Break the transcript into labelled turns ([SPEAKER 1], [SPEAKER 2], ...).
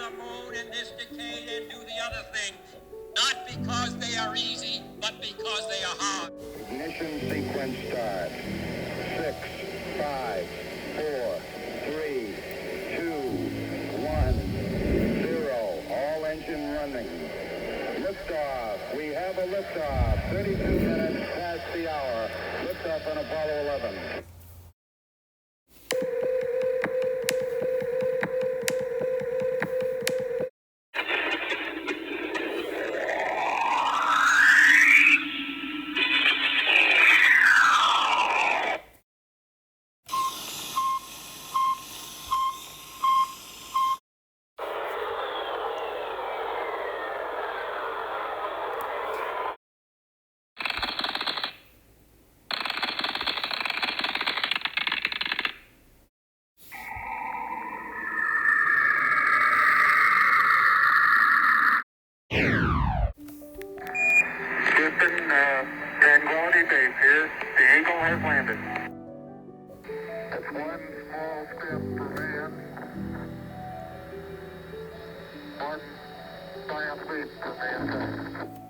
[SPEAKER 1] the moon in this decade and do the other things. Not because they are easy, but because they are hard.
[SPEAKER 2] Ignition sequence start. 6, 5, 4, 3, 2, 1, 0. All engine running. Liftoff. We have a liftoff. 32 minutes past the hour. Liftoff on Apollo 11.
[SPEAKER 3] Houston, Tranquility Base here. The Eagle has landed. That's one small step for man, one giant leap for mankind.